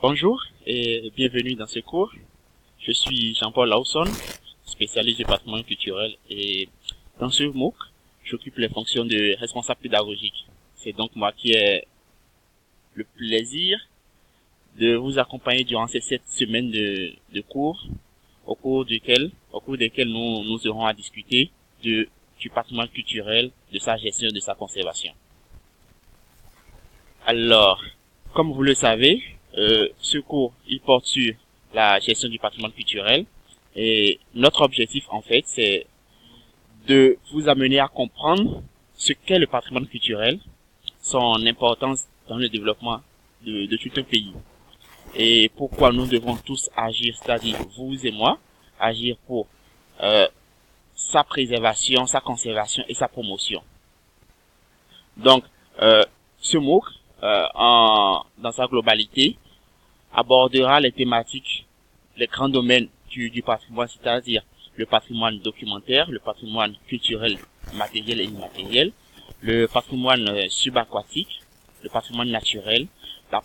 Bonjour et bienvenue dans ce cours. Je suis Jean-Paul Lawson, spécialiste du patrimoine culturel, et dans ce MOOC, j'occupe les fonctions de responsable pédagogique. C'est donc moi qui ai le plaisir de vous accompagner durant ces 7 semaines de cours, au cours desquels nous aurons à discuter du patrimoine culturel, de sa gestion et de sa conservation. Alors, comme vous le savez, ce cours, il porte sur la gestion du patrimoine culturel, et notre objectif, en fait, c'est de vous amener à comprendre ce qu'est le patrimoine culturel, son importance dans le développement de tout un pays, et pourquoi nous devons tous agir, c'est-à-dire vous et moi, agir pour sa préservation, sa conservation et sa promotion. Donc, ce MOOC, dans sa globalité, abordera les thématiques, les grands domaines du patrimoine, c'est-à-dire le patrimoine documentaire, le patrimoine culturel, matériel et immatériel, le patrimoine subaquatique, le patrimoine naturel, la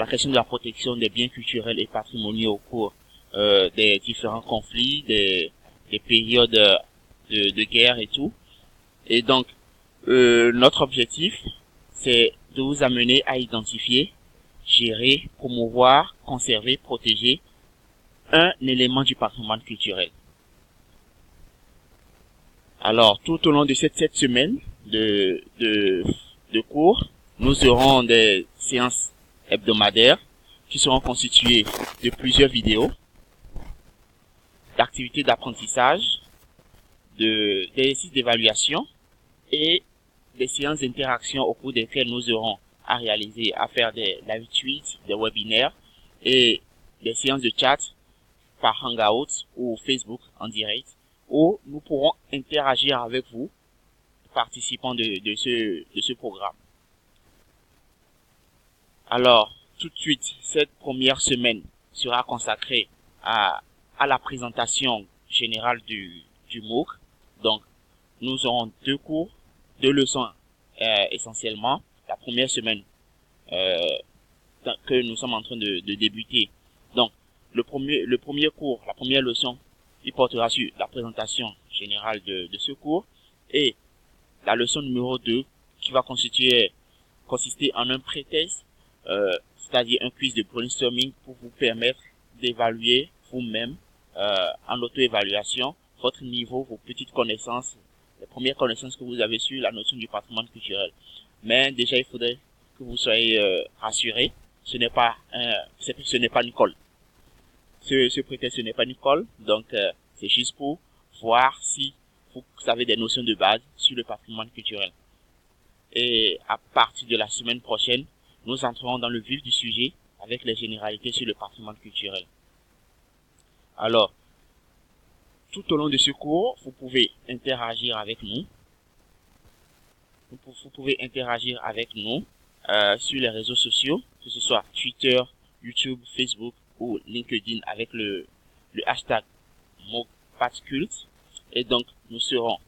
question de la protection des biens culturels et patrimoniaux au cours des différents conflits, des périodes de guerre et tout. Et donc, notre objectif, c'est de vous amener à identifier, gérer, promouvoir, conserver, protéger un élément du patrimoine culturel. Alors, tout au long de cette 7 semaines de cours, nous aurons des séances hebdomadaires qui seront constituées de plusieurs vidéos, d'activités d'apprentissage, d'exercices d'évaluation et des séances d'interaction au cours desquelles nous aurons à réaliser, à faire des live tweets, des webinaires et des séances de chat par Hangout ou Facebook en direct, où nous pourrons interagir avec vous, participants de ce programme. Alors, tout de suite, cette première semaine sera consacrée à la présentation générale du MOOC. Donc, nous aurons 2 cours, 2 leçons essentiellement. La première semaine que nous sommes en train de débuter. Donc, le premier cours, la première leçon, il portera sur la présentation générale de ce cours, et la leçon numéro 2 qui va consister en un pré-test, c'est-à-dire un quiz de brainstorming pour vous permettre d'évaluer vous-même en auto-évaluation votre niveau, vos petites connaissances, les premières connaissances que vous avez sur la notion du patrimoine culturel. Mais déjà, il faudrait que vous soyez rassurés, ce n'est pas une colle. Ce pré-test, ce n'est pas une colle, donc c'est juste pour voir si vous avez des notions de base sur le patrimoine culturel. Et à partir de la semaine prochaine, nous entrerons dans le vif du sujet avec les généralités sur le patrimoine culturel. Alors, tout au long de ce cours, vous pouvez interagir avec nous. Vous pouvez interagir avec nous sur les réseaux sociaux, que ce soit Twitter, YouTube, Facebook ou LinkedIn avec le hashtag MOOCPatCult. Et donc, nous serons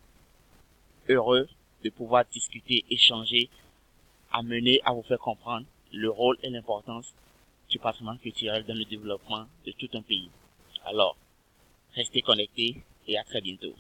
heureux de pouvoir discuter, échanger, amener à vous faire comprendre le rôle et l'importance du patrimoine culturel dans le développement de tout un pays. Alors, restez connectés et à très bientôt.